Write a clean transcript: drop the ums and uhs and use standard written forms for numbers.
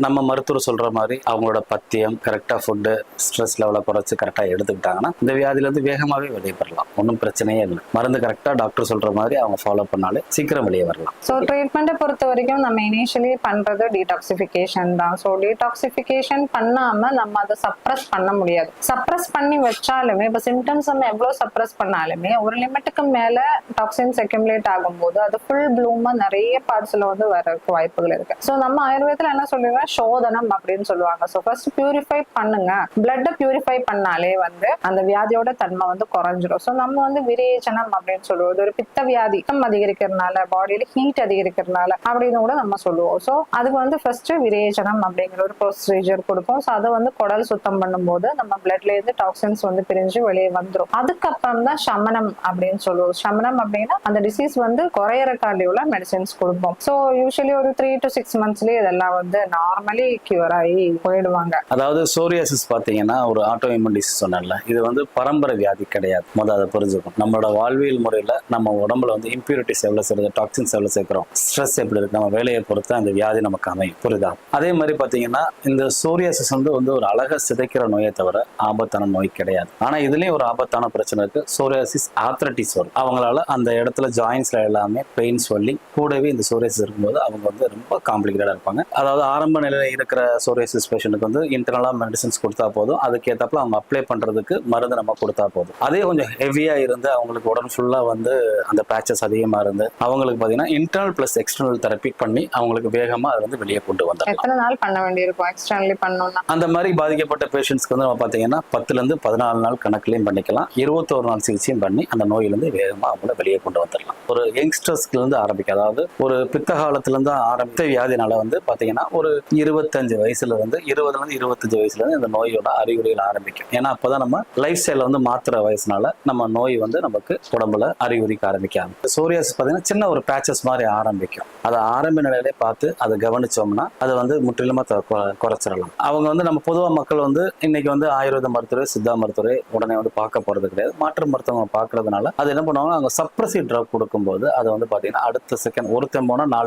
நம்ம மருத்துவர் சொல்ற மாதிரி அவங்களோட பத்தியம் கரெக்டா ஃபுட்டு ஸ்ட்ரெஸ் லெவலை குறைச்சு கரெக்டா எடுத்துக்கிட்டாங்கன்னா இந்த வியாதியில இருந்து வேகமாவே வெளியே வரலாம். ஒன்றும் பிரச்சனையே இல்லை. மருந்து கரெக்டா டாக்டர் சொல்ற மாதிரி அவங்க ஃபாலோ பண்ணாலே சீக்கிரம் வெளியே வரலாம். ஸோ ட்ரீட்மெண்ட்டை பொறுத்த வரைக்கும் நம்ம இனிஷியலி பண்றது டீடாக்சிஃபிகேஷன் தான். ஸோ டீடாக்சிஃபிகேஷன் பண்ணாம நம்ம அதை சப்ரஸ் பண்ண முடியாது. சப்ரஸ் பண்ணி வச்சாலுமே இப்போ சிம்டம்ஸ் நம்ம எவ்வளோ சப்ரஸ் பண்ணாலுமே ஒரு லிமிட்டுக்கு மேல டாக்ஸின்ஸ் அக்யூமுலேட் ஆகும்போது அது ஃபுல் ப்ளூமா நிறைய பார்ட்ஸ்ல வந்து வரதுக்கு வாய்ப்புகள் இருக்கு. ஸோ நம்ம ஆயுர்வேதத்தில் என்ன சொல்லுவாங்க, சோதனம் அப்படின்னு சொல்லுவாங்க. ஸோ ஃபர்ஸ்ட் பியூரிஃபை பண்ணுங்க. பிளட்டை பியூரிஃபை பண்ணாலே வந்து அந்த வியாதியோட தன்மை வந்து குறைஞ்சிடும். ஸோ நம்ம வந்து விரேச்சனம் அப்படின்னு சொல்லுவோம். ஒரு பித்த வியாதி அதிகரிக்கிறதுனால பாடியில ஹீட் அதிகரிக்கிறதுனால அப்படின்னு கூட நம்ம சொல்லுவோம். ஸோ அதுக்கு வந்து ஃபர்ஸ்ட் விரேச்சனம் அப்படிங்கிற ஒரு ப்ரொசீஜர் கொடுப்போம். ஸோ அதை வந்து குடல் சுத்தம் பண்ணும்போது நம்ம பிளட்ல இருந்து டாக்ஸின்ஸ் வந்து பிரிஞ்சு வெளியே வந்துடும். அதுக்கப்புறம் தான் சமனம் அப்படின்னு சொல்லுவோம். சமனம் அப்படின்னா அந்த டிசீஸ் வந்து குறையறக்காண்டி உள்ள மெடிசின்ஸ் கொடுப்போம். ஸோ யூஸ்வலி ஒரு 3 to 6 monthsலயே இதெல்லாம் வந்து நார்மலி கியூர் ஆகி போயிடுவாங்க. அதாவது சோரியாசிஸ் பாத்தீங்கன்னா ஒரு ஆட்டோ இம்யூன் டிசீஸ் சொன்னேன்ல, இது வந்து பரம்பரை வியாதி கிடையாது. முதல் அதை புரிஞ்சுக்கும். நம்மளோட வாழ்வியல் முறையில நம்ம உடம்புல வந்து இம்பியூரிட்டிஸ் எவ்வளவு சேர்ந்து டாக்ஸின்ஸ் எவ்வளவு சேர்க்கிறோம், ஸ்ட்ரெஸ் எப்படி இருக்கு, நம்ம வேலையை பொறுத்து அந்த வியாதி நமக்கு அமையும். புரியுதா? அதே மாதிரி பாத்தீங்கன்னா இந்த சோரியாசிஸ் வந்து ஒரு அழகா சிதைக்கிற நோயை தவிர ஆபத்தான நோய் கிடையாது. ஆனா இதுலயும் ஒரு ஆபத்தான பிரச்சனை இருக்கு. சோரியாசிஸ் ஆர்த்ரைட்டிஸ் வரும். அவங்களால அந்த இடத்துல ஜாயின்ஸ்ல எல்லாமே பெயின் ஸ்வெல்லிங் கூடவே இந்த சோரியாசிஸ் இருக்கும்போது அவங்க வந்து ரொம்ப காம்ப்ளிகேட்டடா இருப்பாங்க. அதாவது ஆரம்ப நிலையில இருக்கிற சோரியாசிஸ் பேஷண்ட்டுக்கு வந்து இன்டர்னலா மெடிசன்ஸ் கொடுத்தா போதும். அதுக்கேற்றப்பல அவங்க அப்ளை பண்றதுக்கு மருந்து நம்ம கொடுத்தா போதும். அதே கொஞ்சம் ஹெவியா இருந்து அவங்களுக்கு உடம்பு ஃபுல்லா வந்து அந்த பேச்சஸ் அதிகமா இருந்து அவங்களுக்கு பாத்தீங்கன்னா இன்டர்னல் பிளஸ் எக்ஸ்டர்னல் தெரப்பி பண்ணி அவங்களுக்கு வேகமா அதை வந்து வெளியே கொண்டு வந்தாங்க. எத்தனை நாள் பண்ண வேண்டியிருக்கும் எக்ஸ்டர்னலி பண்ணணும்னா? அந்த மாதிரி பாதிக்கப்பட்ட பேஷண்ட்ஸ்க்கு வந்து நம்ம பாத்தீங்கன்னா 10 to 14 நாள் கணக்குலையும் பண்ணிக்கலாம். 21 நாள் சிகிச்சையும் பண்ணி அந்த நோயிலிருந்து வேகமா அவங்கள வெளியே கொண்டு வந்துடலாம். ஒரு யங்ஸ்டர்ஸ்ல இருந்து ஆரம்பிக்கும். அதாவது ஒரு பித்த காலத்துல இருந்து ஆரம்பித்த வியாதினால வந்து பாத்தீங்கன்னா ஒரு 25 வயசுல இருந்து 20 to 25 வயசுல இருந்து இந்த நோயோட அறிகுறிகள் ஆரம்பிக்கும். ஏன்னா அப்பதான் நம்ம லைஃப் ஸ்டைல வந்து மாத்துற வயசுனால நம்ம நோய் வந்து நமக்கு உடம்புல அறிகுறிக்க ஆரம்பிக்கும். சோரியாசிஸ் பாத்தீங்கன்னா சின்ன ஒரு பேச்சஸ் மாதிரி ஆரம்பிக்கும். அதை ஆரம்ப நிலையிலே பார்த்து அதை கவனிச்சோம்னா அதை வந்து முற்றிலுமா குறைச்சிடலாம். அவங்க வந்து நம்ம பொதுவா மக்கள் வந்து இன்னைக்கு வந்து ஆயுர்வேத மருத்துவரை சித்தா மருத்துவரை உடனே வந்து பார்க்க போறது கிடையாது. மாற்று மருத்துவம் பார்க்கறதுனால அது என்ன பண்ணுவாங்க, அவங்க சப்ரசிவ் ட்ரக் கொடுக்கும்போது அதை வந்து பாத்தீங்கன்னா அடுத்த செகண்ட் ஒருத்தன் போனா 4